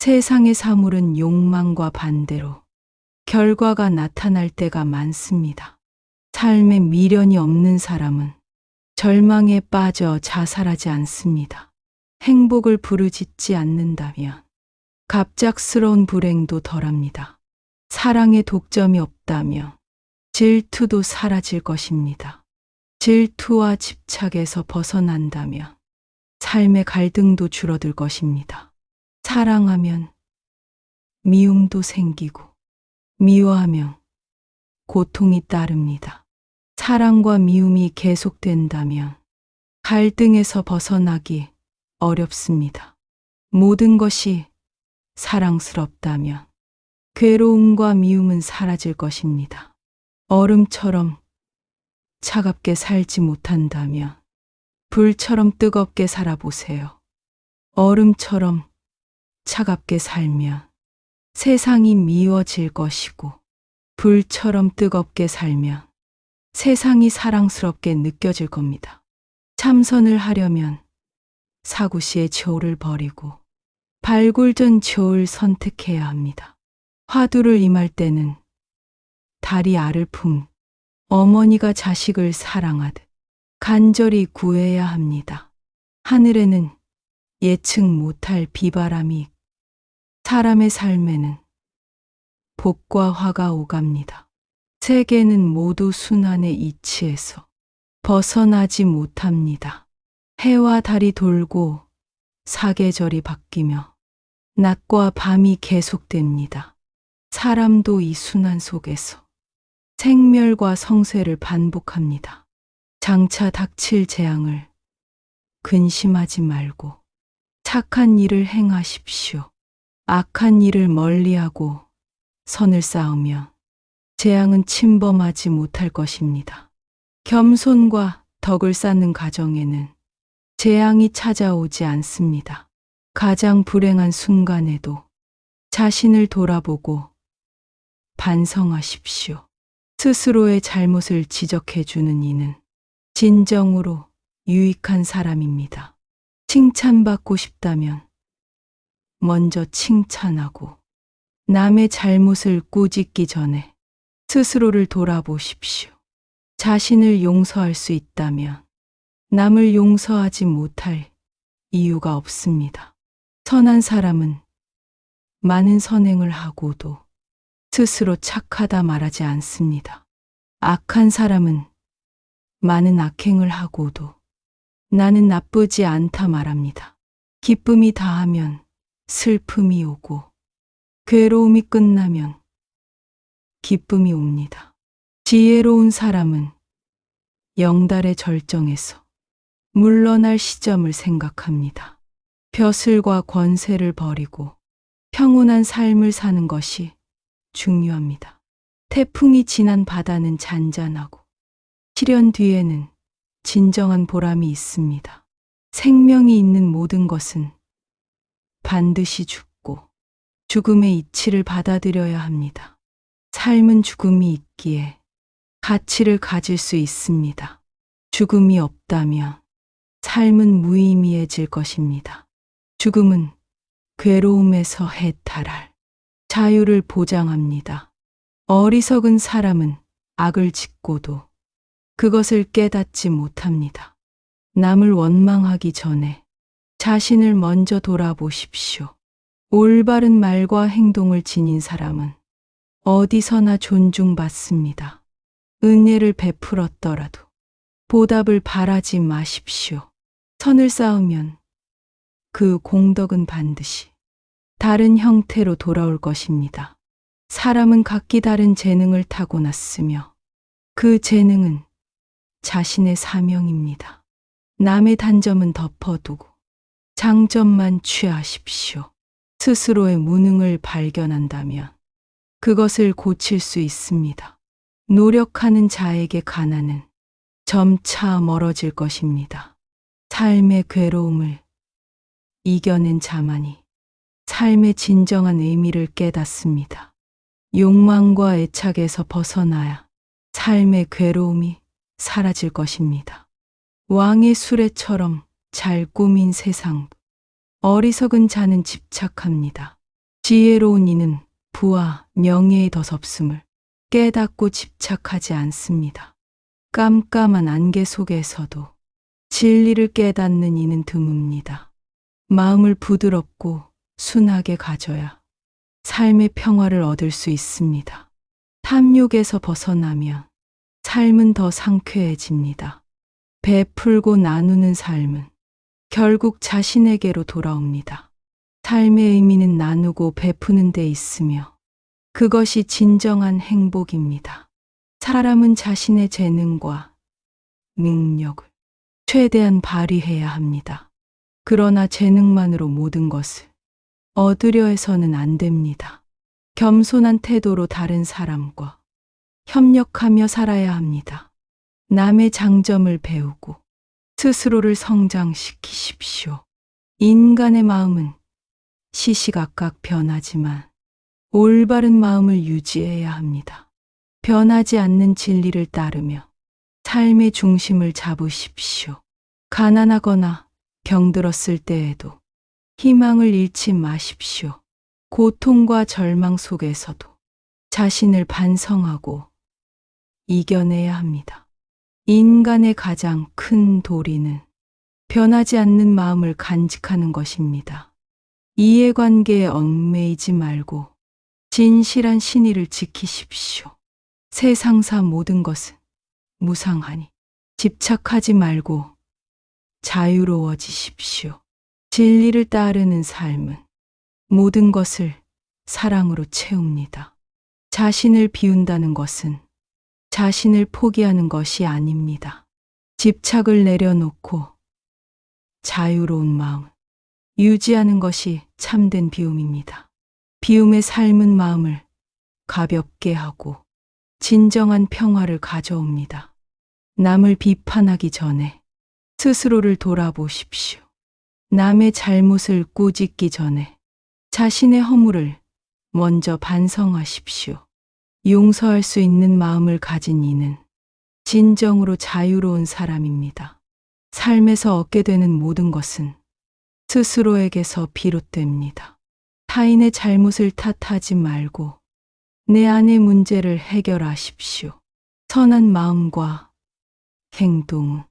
세상의 사물은 욕망과 반대로 결과가 나타날 때가 많습니다. 삶에 미련이 없는 사람은 절망에 빠져 자살하지 않습니다. 행복을 부르짖지 않는다면 갑작스러운 불행도 덜합니다. 사랑에 독점이 없다면 질투도 사라질 것입니다. 질투와 집착에서 벗어난다면 삶의 갈등도 줄어들 것입니다. 사랑하면 미움도 생기고 미워하면 고통이 따릅니다. 사랑과 미움이 계속된다면 갈등에서 벗어나기 어렵습니다. 모든 것이 사랑스럽다면 괴로움과 미움은 사라질 것입니다. 얼음처럼 차갑게 살지 못한다면 불처럼 뜨겁게 살아보세요. 얼음처럼 차갑게 살면 세상이 미워질 것이고 불처럼 뜨겁게 살면 세상이 사랑스럽게 느껴질 겁니다. 참선을 하려면 사구시의 저울을 버리고 발굴전 저울 선택해야 합니다. 화두를 임할 때는 달이 알을 품 어머니가 자식을 사랑하듯 간절히 구해야 합니다. 하늘에는 예측 못할 비바람이 있고 사람의 삶에는 복과 화가 오갑니다. 세계는 모두 순환의 이치에서 벗어나지 못합니다. 해와 달이 돌고 사계절이 바뀌며 낮과 밤이 계속됩니다. 사람도 이 순환 속에서 생멸과 성쇠를 반복합니다. 장차 닥칠 재앙을 근심하지 말고 착한 일을 행하십시오. 악한 일을 멀리하고 선을 쌓으며 재앙은 침범하지 못할 것입니다. 겸손과 덕을 쌓는 가정에는 재앙이 찾아오지 않습니다. 가장 불행한 순간에도 자신을 돌아보고 반성하십시오. 스스로의 잘못을 지적해 주는 이는 진정으로 유익한 사람입니다. 칭찬받고 싶다면 먼저 칭찬하고 남의 잘못을 꾸짖기 전에 스스로를 돌아보십시오. 자신을 용서할 수 있다면 남을 용서하지 못할 이유가 없습니다. 선한 사람은 많은 선행을 하고도 스스로 착하다 말하지 않습니다. 악한 사람은 많은 악행을 하고도 나는 나쁘지 않다 말합니다. 기쁨이 다하면 슬픔이 오고 괴로움이 끝나면 기쁨이 옵니다. 지혜로운 사람은 영달의 절정에서 물러날 시점을 생각합니다. 벼슬과 권세를 버리고 평온한 삶을 사는 것이 중요합니다. 태풍이 지난 바다는 잔잔하고 시련 뒤에는 진정한 보람이 있습니다. 생명이 있는 모든 것은 반드시 죽고 죽음의 이치를 받아들여야 합니다. 삶은 죽음이 있기에 가치를 가질 수 있습니다. 죽음이 없다면 삶은 무의미해질 것입니다. 죽음은 괴로움에서 해탈할 자유를 보장합니다. 어리석은 사람은 악을 짓고도 그것을 깨닫지 못합니다. 남을 원망하기 전에 자신을 먼저 돌아보십시오. 올바른 말과 행동을 지닌 사람은 어디서나 존중받습니다. 은혜를 베풀었더라도 보답을 바라지 마십시오. 선을 쌓으면 그 공덕은 반드시 다른 형태로 돌아올 것입니다. 사람은 각기 다른 재능을 타고났으며 그 재능은 자신의 사명입니다. 남의 단점은 덮어두고 장점만 취하십시오. 스스로의 무능을 발견한다면 그것을 고칠 수 있습니다. 노력하는 자에게 가난은 점차 멀어질 것입니다. 삶의 괴로움을 이겨낸 자만이 삶의 진정한 의미를 깨닫습니다. 욕망과 애착에서 벗어나야 삶의 괴로움이 사라질 것입니다. 왕의 수레처럼 잘 꾸민 세상, 어리석은 자는 집착합니다. 지혜로운 이는 부와 명예의 덧없음을 깨닫고 집착하지 않습니다. 깜깜한 안개 속에서도 진리를 깨닫는 이는 드뭅니다. 마음을 부드럽고 순하게 가져야 삶의 평화를 얻을 수 있습니다. 탐욕에서 벗어나면 삶은 더 상쾌해집니다. 베풀고 나누는 삶은 결국 자신에게로 돌아옵니다. 삶의 의미는 나누고 베푸는 데 있으며 그것이 진정한 행복입니다. 사람은 자신의 재능과 능력을 최대한 발휘해야 합니다. 그러나 재능만으로 모든 것을 얻으려 해서는 안 됩니다. 겸손한 태도로 다른 사람과 협력하며 살아야 합니다. 남의 장점을 배우고 스스로를 성장시키십시오. 인간의 마음은 시시각각 변하지만 올바른 마음을 유지해야 합니다. 변하지 않는 진리를 따르며 삶의 중심을 잡으십시오. 가난하거나 병들었을 때에도 희망을 잃지 마십시오. 고통과 절망 속에서도 자신을 반성하고 이겨내야 합니다. 인간의 가장 큰 도리는 변하지 않는 마음을 간직하는 것입니다. 이해관계에 얽매이지 말고 진실한 신의를 지키십시오. 세상사 모든 것은 무상하니 집착하지 말고 자유로워지십시오. 진리를 따르는 삶은 모든 것을 사랑으로 채웁니다. 자신을 비운다는 것은 자신을 포기하는 것이 아닙니다. 집착을 내려놓고 자유로운 마음을 유지하는 것이 참된 비움입니다. 비움의 삶은 마음을 가볍게 하고 진정한 평화를 가져옵니다. 남을 비판하기 전에 스스로를 돌아보십시오. 남의 잘못을 꾸짖기 전에 자신의 허물을 먼저 반성하십시오. 용서할 수 있는 마음을 가진 이는 진정으로 자유로운 사람입니다. 삶에서 얻게 되는 모든 것은 스스로에게서 비롯됩니다. 타인의 잘못을 탓하지 말고 내 안의 문제를 해결하십시오. 선한 마음과 행동은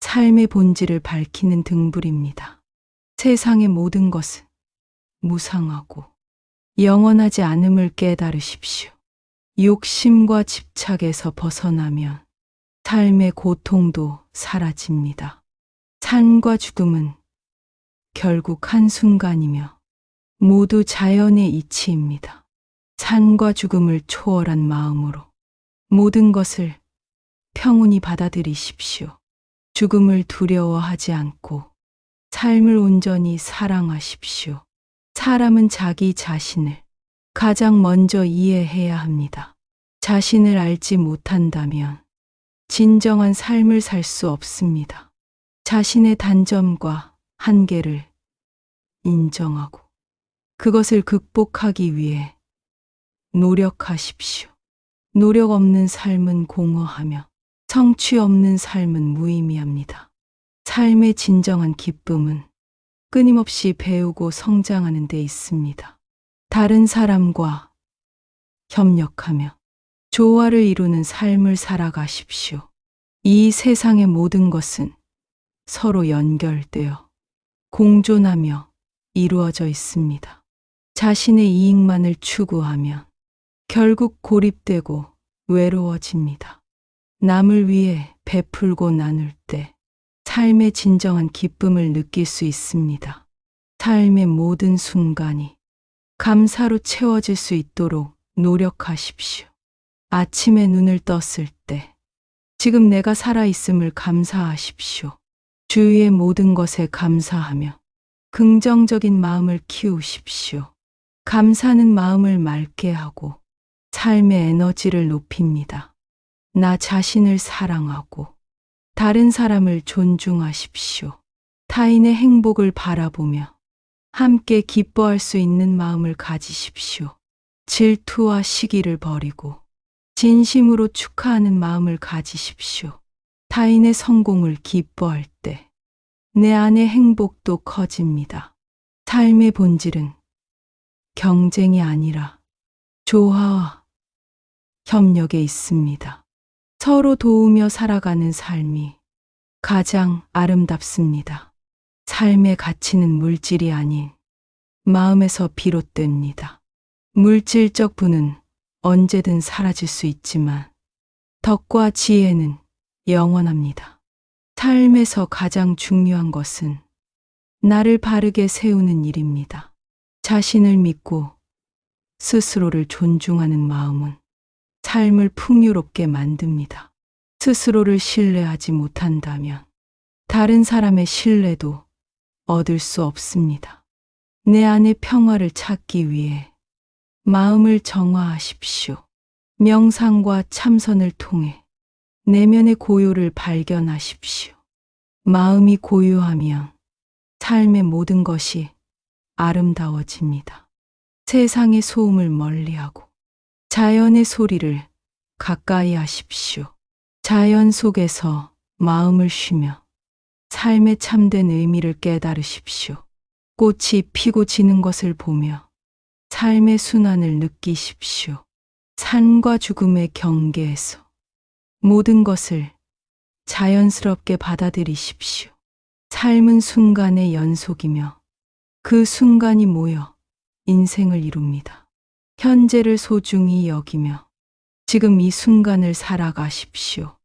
삶의 본질을 밝히는 등불입니다. 세상의 모든 것은 무상하고 영원하지 않음을 깨달으십시오. 욕심과 집착에서 벗어나면 삶의 고통도 사라집니다. 삶과 죽음은 결국 한순간이며 모두 자연의 이치입니다. 삶과 죽음을 초월한 마음으로 모든 것을 평온히 받아들이십시오. 죽음을 두려워하지 않고 삶을 온전히 사랑하십시오. 사람은 자기 자신을 가장 먼저 이해해야 합니다. 자신을 알지 못한다면 진정한 삶을 살 수 없습니다. 자신의 단점과 한계를 인정하고 그것을 극복하기 위해 노력하십시오. 노력 없는 삶은 공허하며 성취 없는 삶은 무의미합니다. 삶의 진정한 기쁨은 끊임없이 배우고 성장하는 데 있습니다. 다른 사람과 협력하며 조화를 이루는 삶을 살아가십시오. 이 세상의 모든 것은 서로 연결되어 공존하며 이루어져 있습니다. 자신의 이익만을 추구하면 결국 고립되고 외로워집니다. 남을 위해 베풀고 나눌 때 삶의 진정한 기쁨을 느낄 수 있습니다. 삶의 모든 순간이 감사로 채워질 수 있도록 노력하십시오. 아침에 눈을 떴을 때 지금 내가 살아있음을 감사하십시오. 주위의 모든 것에 감사하며 긍정적인 마음을 키우십시오. 감사는 마음을 맑게 하고 삶의 에너지를 높입니다. 나 자신을 사랑하고 다른 사람을 존중하십시오. 타인의 행복을 바라보며 함께 기뻐할 수 있는 마음을 가지십시오. 질투와 시기를 버리고 진심으로 축하하는 마음을 가지십시오. 타인의 성공을 기뻐할 때 내 안의 행복도 커집니다. 삶의 본질은 경쟁이 아니라 조화와 협력에 있습니다. 서로 도우며 살아가는 삶이 가장 아름답습니다. 삶의 가치는 물질이 아닌 마음에서 비롯됩니다. 물질적 부는 언제든 사라질 수 있지만 덕과 지혜는 영원합니다. 삶에서 가장 중요한 것은 나를 바르게 세우는 일입니다. 자신을 믿고 스스로를 존중하는 마음은 삶을 풍요롭게 만듭니다. 스스로를 신뢰하지 못한다면 다른 사람의 신뢰도 얻을 수 없습니다. 내 안의 평화를 찾기 위해 마음을 정화하십시오. 명상과 참선을 통해 내면의 고요를 발견하십시오. 마음이 고요하면 삶의 모든 것이 아름다워집니다. 세상의 소음을 멀리하고 자연의 소리를 가까이 하십시오. 자연 속에서 마음을 쉬며 삶의 참된 의미를 깨달으십시오. 꽃이 피고 지는 것을 보며 삶의 순환을 느끼십시오. 삶과 죽음의 경계에서 모든 것을 자연스럽게 받아들이십시오. 삶은 순간의 연속이며 그 순간이 모여 인생을 이룹니다. 현재를 소중히 여기며 지금 이 순간을 살아가십시오.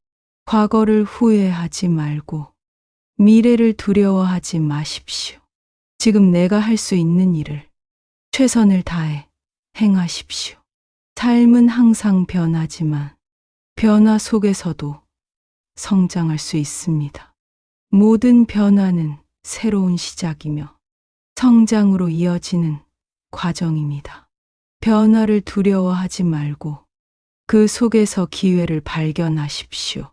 과거를 후회하지 말고 미래를 두려워하지 마십시오. 지금 내가 할 수 있는 일을 최선을 다해 행하십시오. 삶은 항상 변하지만 변화 속에서도 성장할 수 있습니다. 모든 변화는 새로운 시작이며 성장으로 이어지는 과정입니다. 변화를 두려워하지 말고 그 속에서 기회를 발견하십시오.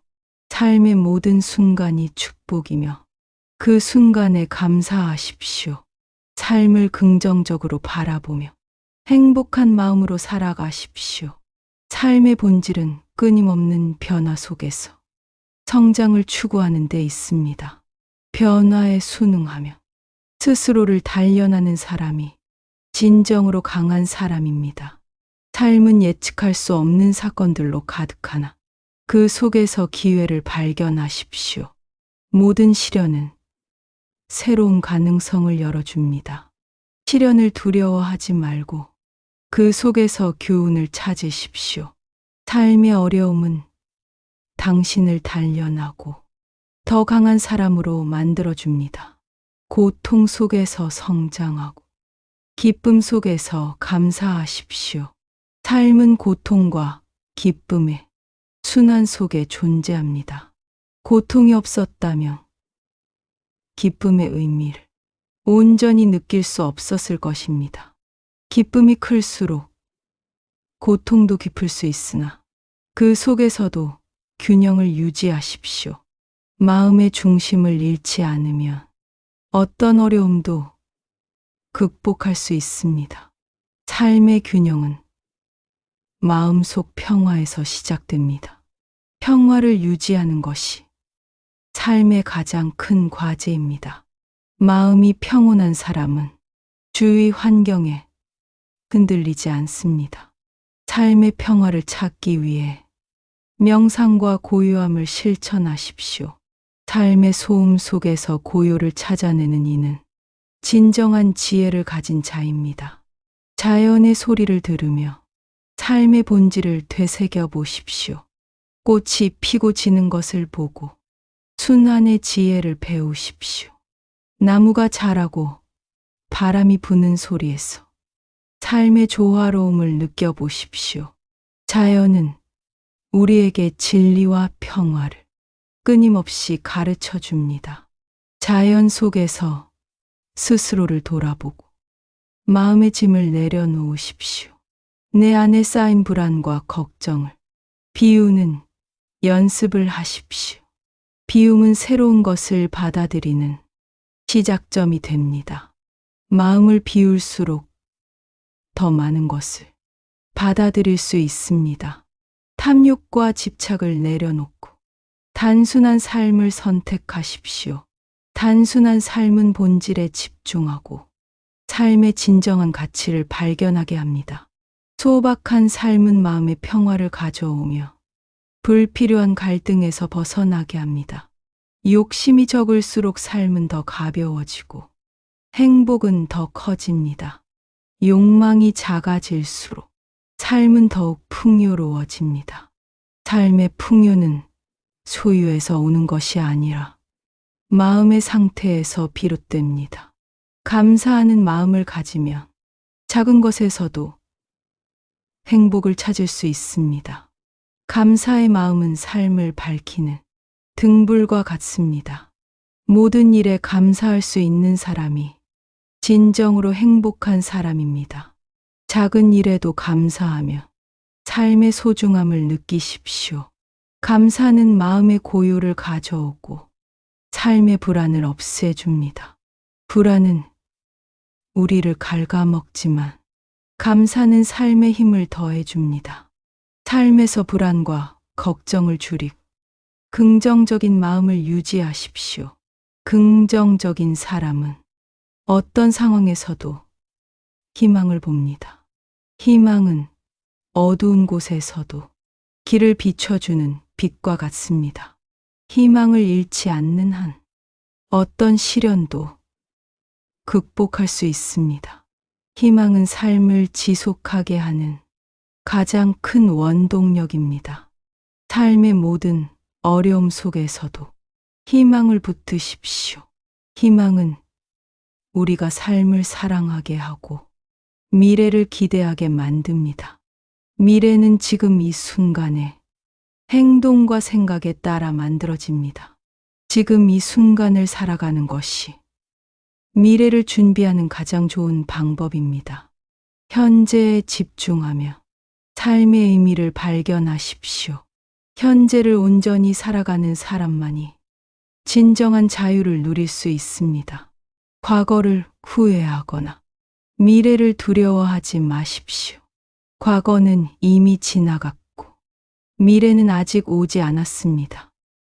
삶의 모든 순간이 축복이며 그 순간에 감사하십시오. 삶을 긍정적으로 바라보며 행복한 마음으로 살아가십시오. 삶의 본질은 끊임없는 변화 속에서 성장을 추구하는 데 있습니다. 변화에 순응하며 스스로를 단련하는 사람이 진정으로 강한 사람입니다. 삶은 예측할 수 없는 사건들로 가득하나 그 속에서 기회를 발견하십시오. 모든 시련은 새로운 가능성을 열어줍니다. 시련을 두려워하지 말고 그 속에서 교훈을 찾으십시오. 삶의 어려움은 당신을 단련하고 더 강한 사람으로 만들어줍니다. 고통 속에서 성장하고 기쁨 속에서 감사하십시오. 삶은 고통과 기쁨의 순환 속에 존재합니다. 고통이 없었다면 기쁨의 의미를 온전히 느낄 수 없었을 것입니다. 기쁨이 클수록 고통도 깊을 수 있으나 그 속에서도 균형을 유지하십시오. 마음의 중심을 잃지 않으면 어떤 어려움도 극복할 수 있습니다. 삶의 균형은 마음속 평화에서 시작됩니다. 평화를 유지하는 것이 삶의 가장 큰 과제입니다. 마음이 평온한 사람은 주위 환경에 흔들리지 않습니다. 삶의 평화를 찾기 위해 명상과 고요함을 실천하십시오. 삶의 소음 속에서 고요를 찾아내는 이는 진정한 지혜를 가진 자입니다. 자연의 소리를 들으며 삶의 본질을 되새겨 보십시오. 꽃이 피고 지는 것을 보고 순환의 지혜를 배우십시오. 나무가 자라고 바람이 부는 소리에서 삶의 조화로움을 느껴보십시오. 자연은 우리에게 진리와 평화를 끊임없이 가르쳐 줍니다. 자연 속에서 스스로를 돌아보고 마음의 짐을 내려놓으십시오. 내 안에 쌓인 불안과 걱정을 비우는 연습을 하십시오. 비움은 새로운 것을 받아들이는 시작점이 됩니다. 마음을 비울수록 더 많은 것을 받아들일 수 있습니다. 탐욕과 집착을 내려놓고 단순한 삶을 선택하십시오. 단순한 삶은 본질에 집중하고 삶의 진정한 가치를 발견하게 합니다. 소박한 삶은 마음의 평화를 가져오며 불필요한 갈등에서 벗어나게 합니다. 욕심이 적을수록 삶은 더 가벼워지고 행복은 더 커집니다. 욕망이 작아질수록 삶은 더욱 풍요로워집니다. 삶의 풍요는 소유에서 오는 것이 아니라 마음의 상태에서 비롯됩니다. 감사하는 마음을 가지면 작은 것에서도 행복을 찾을 수 있습니다. 감사의 마음은 삶을 밝히는 등불과 같습니다. 모든 일에 감사할 수 있는 사람이 진정으로 행복한 사람입니다. 작은 일에도 감사하며 삶의 소중함을 느끼십시오. 감사는 마음의 고요를 가져오고 삶의 불안을 없애줍니다. 불안은 우리를 갉아먹지만 감사는 삶의 힘을 더해줍니다. 삶에서 불안과 걱정을 줄이고 긍정적인 마음을 유지하십시오. 긍정적인 사람은 어떤 상황에서도 희망을 봅니다. 희망은 어두운 곳에서도 길을 비춰주는 빛과 같습니다. 희망을 잃지 않는 한 어떤 시련도 극복할 수 있습니다. 희망은 삶을 지속하게 하는 가장 큰 원동력입니다. 삶의 모든 어려움 속에서도 희망을 붙드십시오. 희망은 우리가 삶을 사랑하게 하고 미래를 기대하게 만듭니다. 미래는 지금 이 순간에 행동과 생각에 따라 만들어집니다. 지금 이 순간을 살아가는 것이 미래를 준비하는 가장 좋은 방법입니다. 현재에 집중하며 삶의 의미를 발견하십시오. 현재를 온전히 살아가는 사람만이 진정한 자유를 누릴 수 있습니다. 과거를 후회하거나 미래를 두려워하지 마십시오. 과거는 이미 지나갔고 미래는 아직 오지 않았습니다.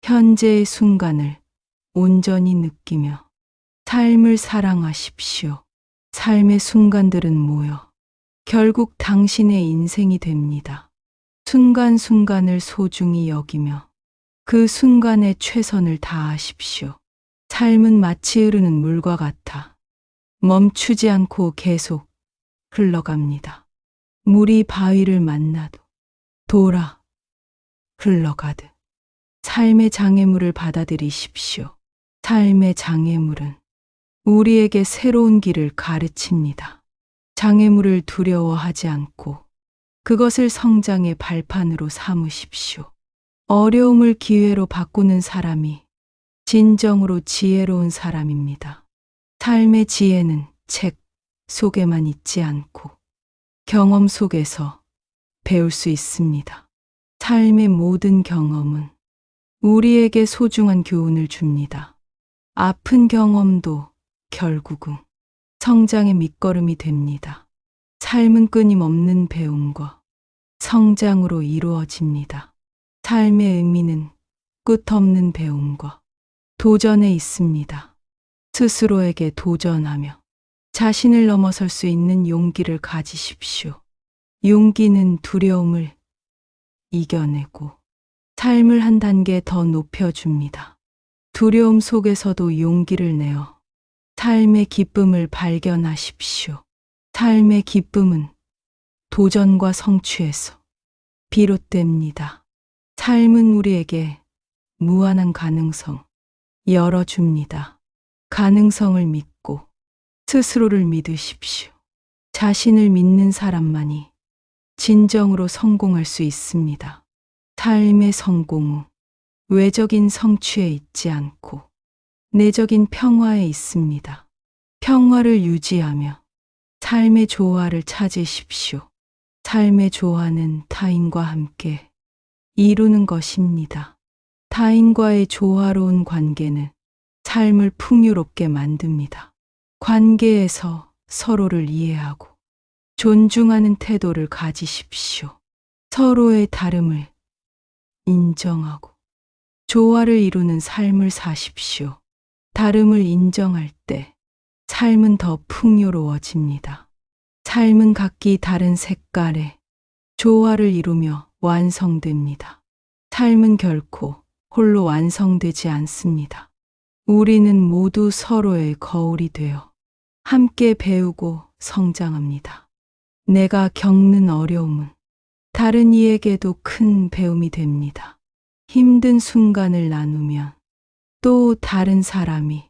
현재의 순간을 온전히 느끼며 삶을 사랑하십시오. 삶의 순간들은 모여 결국 당신의 인생이 됩니다. 순간순간을 소중히 여기며 그 순간에 최선을 다하십시오. 삶은 마치 흐르는 물과 같아 멈추지 않고 계속 흘러갑니다. 물이 바위를 만나도 돌아 흘러가듯 삶의 장애물을 받아들이십시오. 삶의 장애물은 우리에게 새로운 길을 가르칩니다. 장애물을 두려워하지 않고 그것을 성장의 발판으로 삼으십시오. 어려움을 기회로 바꾸는 사람이 진정으로 지혜로운 사람입니다. 삶의 지혜는 책 속에만 있지 않고 경험 속에서 배울 수 있습니다. 삶의 모든 경험은 우리에게 소중한 교훈을 줍니다. 아픈 경험도 결국은 성장의 밑거름이 됩니다. 삶은 끊임없는 배움과 성장으로 이루어집니다. 삶의 의미는 끝없는 배움과 도전에 있습니다. 스스로에게 도전하며 자신을 넘어설 수 있는 용기를 가지십시오. 용기는 두려움을 이겨내고 삶을 한 단계 더 높여줍니다. 두려움 속에서도 용기를 내어 삶의 기쁨을 발견하십시오. 삶의 기쁨은 도전과 성취에서 비롯됩니다. 삶은 우리에게 무한한 가능성 열어줍니다. 가능성을 믿고 스스로를 믿으십시오. 자신을 믿는 사람만이 진정으로 성공할 수 있습니다. 삶의 성공은 외적인 성취에 있지 않고 내적인 평화에 있습니다. 평화를 유지하며 삶의 조화를 찾으십시오. 삶의 조화는 타인과 함께 이루는 것입니다. 타인과의 조화로운 관계는 삶을 풍요롭게 만듭니다. 관계에서 서로를 이해하고 존중하는 태도를 가지십시오. 서로의 다름을 인정하고 조화를 이루는 삶을 사십시오. 다름을 인정할 때 삶은 더 풍요로워집니다. 삶은 각기 다른 색깔의 조화를 이루며 완성됩니다. 삶은 결코 홀로 완성되지 않습니다. 우리는 모두 서로의 거울이 되어 함께 배우고 성장합니다. 내가 겪는 어려움은 다른 이에게도 큰 배움이 됩니다. 힘든 순간을 나누면 또 다른 사람이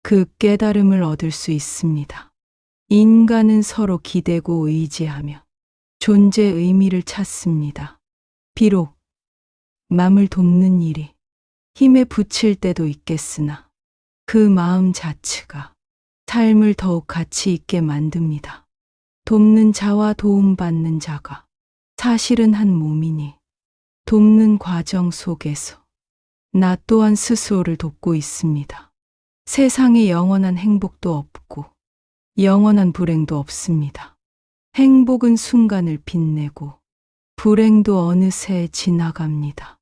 그 깨달음을 얻을 수 있습니다. 인간은 서로 기대고 의지하며 존재의 의미를 찾습니다. 비록 남을 돕는 일이 힘에 부칠 때도 있겠으나 그 마음 자체가 삶을 더욱 가치 있게 만듭니다. 돕는 자와 도움받는 자가 사실은 한 몸이니 돕는 과정 속에서 나 또한 스스로를 돕고 있습니다. 세상에 영원한 행복도 없고 영원한 불행도 없습니다. 행복은 순간을 빛내고 불행도 어느새 지나갑니다.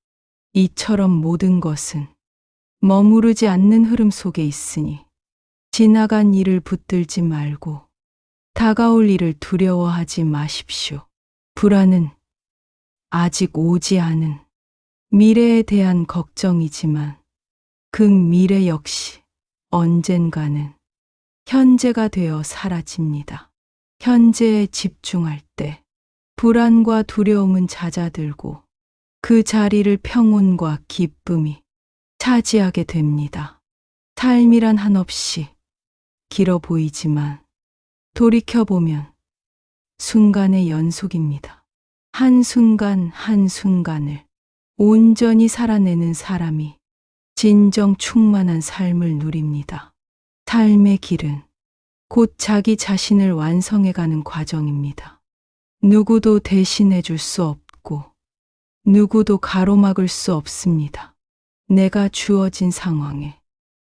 이처럼 모든 것은 머무르지 않는 흐름 속에 있으니 지나간 일을 붙들지 말고 다가올 일을 두려워하지 마십시오. 불안은 아직 오지 않은 미래에 대한 걱정이지만 그 미래 역시 언젠가는 현재가 되어 사라집니다. 현재에 집중할 때 불안과 두려움은 잦아들고 그 자리를 평온과 기쁨이 차지하게 됩니다. 삶이란 한없이 길어 보이지만 돌이켜보면 순간의 연속입니다. 한순간 한순간을 온전히 살아내는 사람이 진정 충만한 삶을 누립니다. 삶의 길은 곧 자기 자신을 완성해가는 과정입니다. 누구도 대신해 줄 수 없고 누구도 가로막을 수 없습니다. 내가 주어진 상황에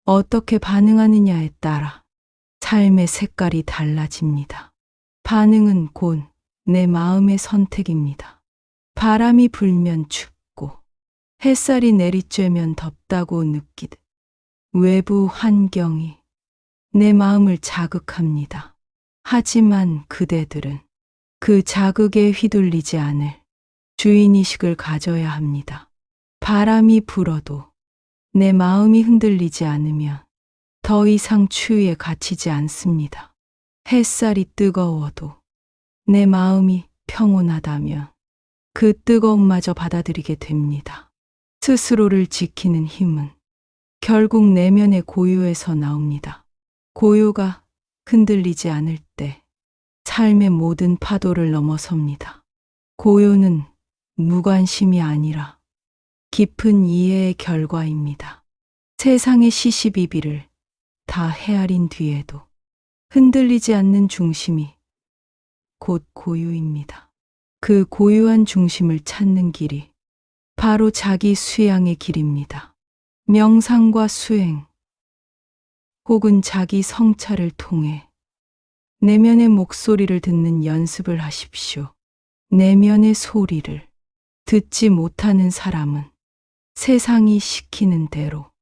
어떻게 반응하느냐에 따라 삶의 색깔이 달라집니다. 반응은 곧 내 마음의 선택입니다. 바람이 불면 춥고 햇살이 내리쬐면 덥다고 느끼듯 외부 환경이 내 마음을 자극합니다. 하지만 그대들은 그 자극에 휘둘리지 않을 주인의식을 가져야 합니다. 바람이 불어도 내 마음이 흔들리지 않으면 더 이상 추위에 갇히지 않습니다. 햇살이 뜨거워도 내 마음이 평온하다면 그 뜨거움마저 받아들이게 됩니다. 스스로를 지키는 힘은 결국 내면의 고요에서 나옵니다. 고요가 흔들리지 않을 때 삶의 모든 파도를 넘어섭니다. 고요는 무관심이 아니라 깊은 이해의 결과입니다. 세상의 시시비비를 다 헤아린 뒤에도 흔들리지 않는 중심이 곧 고요입니다. 그 고요한 중심을 찾는 길이 바로 자기 수양의 길입니다. 명상과 수행 혹은 자기 성찰을 통해 내면의 목소리를 듣는 연습을 하십시오. 내면의 소리를 듣지 못하는 사람은 세상이 시키는 대로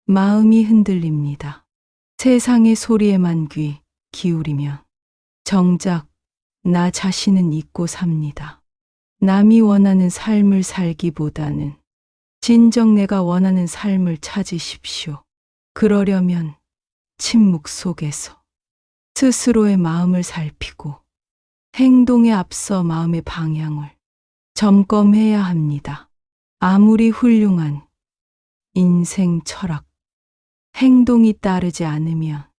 마음이 흔들립니다. 세상의 소리에만 귀 기울이면 정작 나 자신은 잊고 삽니다. 남이 원하는 삶을 살기보다는 진정 내가 원하는 삶을 찾으십시오. 그러려면 침묵 속에서 스스로의 마음을 살피고 행동에 앞서 마음의 방향을 점검해야 합니다. 아무리 훌륭한 인생 철학, 행동이 따르지 않으면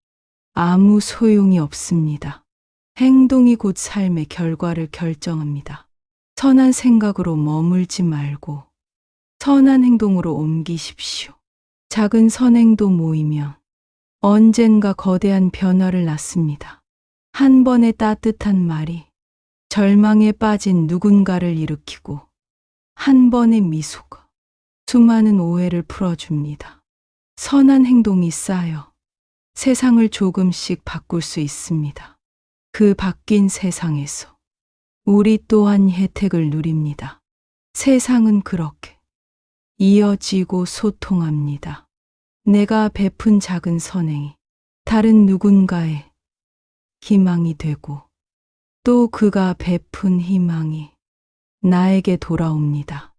아무 소용이 없습니다. 행동이 곧 삶의 결과를 결정합니다. 선한 생각으로 머물지 말고 선한 행동으로 옮기십시오. 작은 선행도 모이면 언젠가 거대한 변화를 낳습니다. 한 번의 따뜻한 말이 절망에 빠진 누군가를 일으키고 한 번의 미소가 수많은 오해를 풀어줍니다. 선한 행동이 쌓여 세상을 조금씩 바꿀 수 있습니다. 그 바뀐 세상에서 우리 또한 혜택을 누립니다. 세상은 그렇게 이어지고 소통합니다. 내가 베푼 작은 선행이 다른 누군가의 희망이 되고 또 그가 베푼 희망이 나에게 돌아옵니다.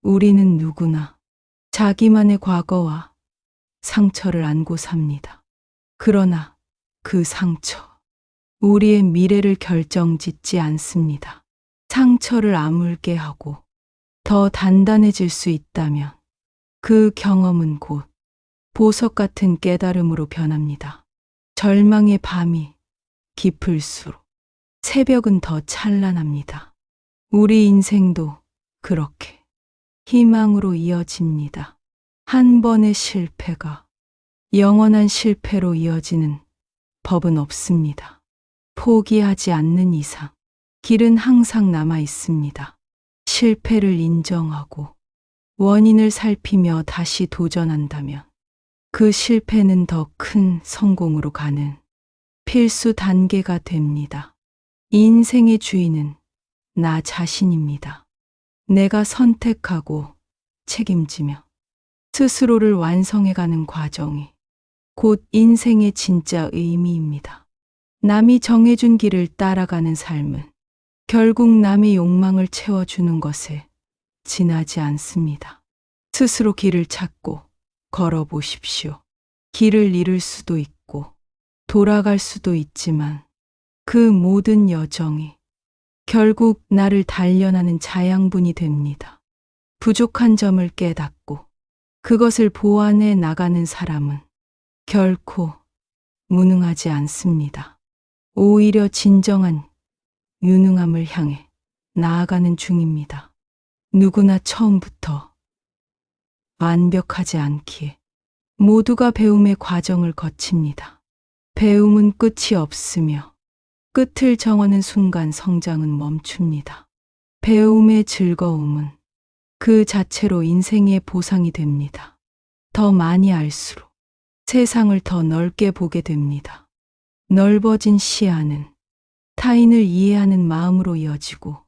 우리는 누구나 자기만의 과거와 상처를 안고 삽니다. 그러나 그 상처, 우리의 미래를 결정짓지 않습니다. 상처를 아물게 하고 더 단단해질 수 있다면 그 경험은 곧 보석 같은 깨달음으로 변합니다. 절망의 밤이 깊을수록 새벽은 더 찬란합니다. 우리 인생도 그렇게 희망으로 이어집니다. 한 번의 실패가 영원한 실패로 이어지는 법은 없습니다. 포기하지 않는 이상 길은 항상 남아 있습니다. 실패를 인정하고 원인을 살피며 다시 도전한다면 그 실패는 더 큰 성공으로 가는 필수 단계가 됩니다. 인생의 주인은 나 자신입니다. 내가 선택하고 책임지며 스스로를 완성해가는 과정이 곧 인생의 진짜 의미입니다. 남이 정해준 길을 따라가는 삶은 결국 남의 욕망을 채워주는 것에 지나지 않습니다. 스스로 길을 찾고 걸어보십시오. 길을 잃을 수도 있고 돌아갈 수도 있지만 그 모든 여정이 결국 나를 단련하는 자양분이 됩니다. 부족한 점을 깨닫고 그것을 보완해 나가는 사람은 결코 무능하지 않습니다. 오히려 진정한 유능함을 향해 나아가는 중입니다. 누구나 처음부터 완벽하지 않기에 모두가 배움의 과정을 거칩니다. 배움은 끝이 없으며 끝을 정하는 순간 성장은 멈춥니다. 배움의 즐거움은 그 자체로 인생의 보상이 됩니다. 더 많이 알수록 세상을 더 넓게 보게 됩니다. 넓어진 시야는 타인을 이해하는 마음으로 이어지고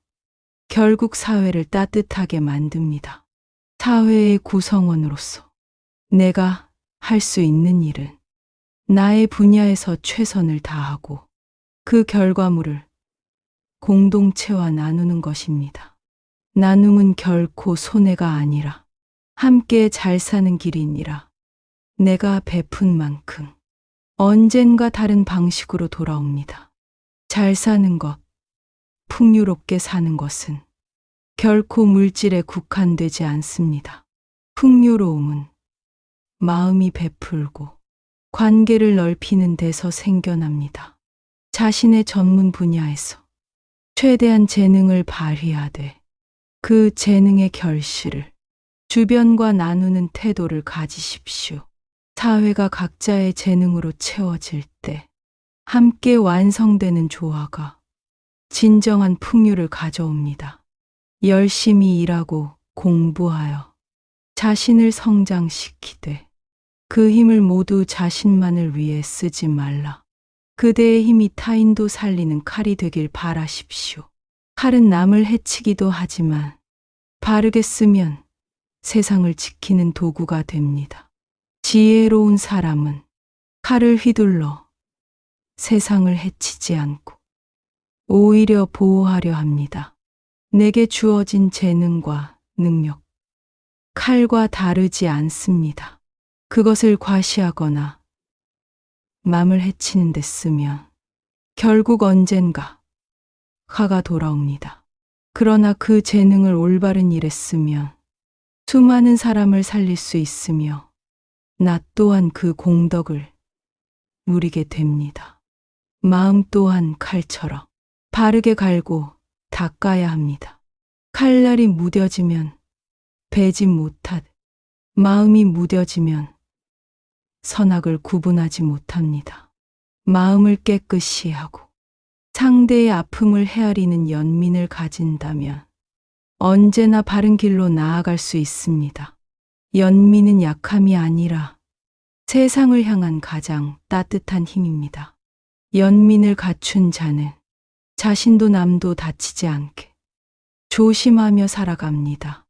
결국 사회를 따뜻하게 만듭니다. 사회의 구성원으로서 내가 할 수 있는 일은 나의 분야에서 최선을 다하고 그 결과물을 공동체와 나누는 것입니다. 나눔은 결코 손해가 아니라 함께 잘 사는 길이니라. 내가 베푼 만큼 언젠가 다른 방식으로 돌아옵니다. 잘 사는 것, 풍요롭게 사는 것은 결코 물질에 국한되지 않습니다. 풍요로움은 마음이 베풀고 관계를 넓히는 데서 생겨납니다. 자신의 전문 분야에서 최대한 재능을 발휘하되 그 재능의 결실을 주변과 나누는 태도를 가지십시오. 사회가 각자의 재능으로 채워질 때 함께 완성되는 조화가 진정한 풍요를 가져옵니다. 열심히 일하고 공부하여 자신을 성장시키되 그 힘을 모두 자신만을 위해 쓰지 말라. 그대의 힘이 타인도 살리는 칼이 되길 바라십시오. 칼은 남을 해치기도 하지만 바르게 쓰면 세상을 지키는 도구가 됩니다. 지혜로운 사람은 칼을 휘둘러 세상을 해치지 않고 오히려 보호하려 합니다. 내게 주어진 재능과 능력, 칼과 다르지 않습니다. 그것을 과시하거나 남을 해치는 데 쓰면 결국 언젠가 화가 돌아옵니다. 그러나 그 재능을 올바른 일에 쓰면 수많은 사람을 살릴 수 있으며 나 또한 그 공덕을 누리게 됩니다. 마음 또한 칼처럼 바르게 갈고 닦아야 합니다. 칼날이 무뎌지면 베지 못하듯 마음이 무뎌지면 선악을 구분하지 못합니다. 마음을 깨끗이 하고 상대의 아픔을 헤아리는 연민을 가진다면 언제나 바른 길로 나아갈 수 있습니다. 연민은 약함이 아니라 세상을 향한 가장 따뜻한 힘입니다. 연민을 갖춘 자는 자신도 남도 다치지 않게 조심하며 살아갑니다.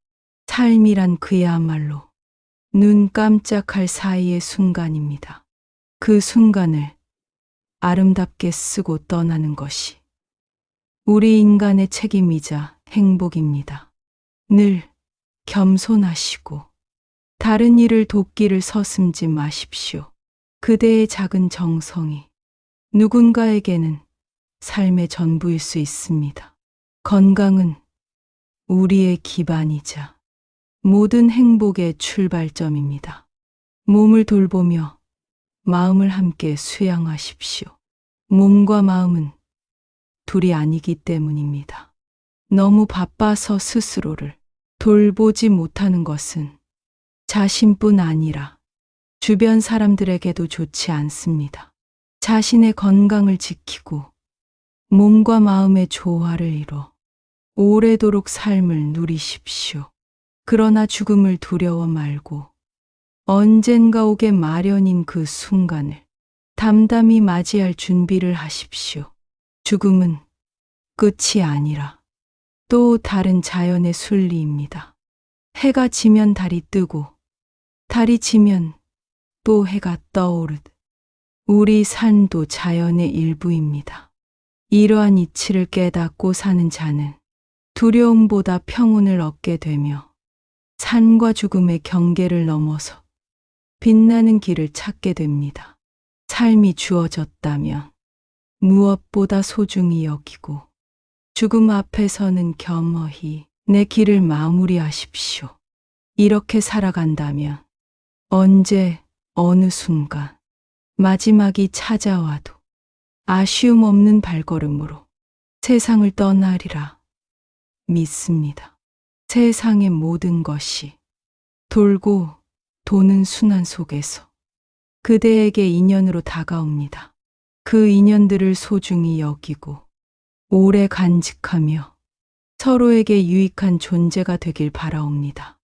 삶이란 그야말로 눈 깜짝할 사이의 순간입니다. 그 순간을 아름답게 쓰고 떠나는 것이 우리 인간의 책임이자 행복입니다. 늘 겸손하시고 다른 일을 돕기를 서슴지 마십시오. 그대의 작은 정성이 누군가에게는 삶의 전부일 수 있습니다. 건강은 우리의 기반이자 모든 행복의 출발점입니다. 몸을 돌보며 마음을 함께 수양하십시오. 몸과 마음은 둘이 아니기 때문입니다. 너무 바빠서 스스로를 돌보지 못하는 것은 자신뿐 아니라 주변 사람들에게도 좋지 않습니다. 자신의 건강을 지키고 몸과 마음의 조화를 이뤄 오래도록 삶을 누리십시오. 그러나 죽음을 두려워 말고 언젠가 오게 마련인 그 순간을 담담히 맞이할 준비를 하십시오. 죽음은 끝이 아니라 또 다른 자연의 순리입니다. 해가 지면 달이 뜨고 달이 지면 또 해가 떠오르듯 우리 삶도 자연의 일부입니다. 이러한 이치를 깨닫고 사는 자는 두려움보다 평온을 얻게 되며 삶과 죽음의 경계를 넘어서 빛나는 길을 찾게 됩니다. 삶이 주어졌다면 무엇보다 소중히 여기고 죽음 앞에서는 겸허히 내 길을 마무리하십시오. 이렇게 살아간다면 언제 어느 순간 마지막이 찾아와도 아쉬움 없는 발걸음으로 세상을 떠나리라 믿습니다. 세상의 모든 것이 돌고 도는 순환 속에서 그대에게 인연으로 다가옵니다. 그 인연들을 소중히 여기고 오래 간직하며 서로에게 유익한 존재가 되길 바라옵니다.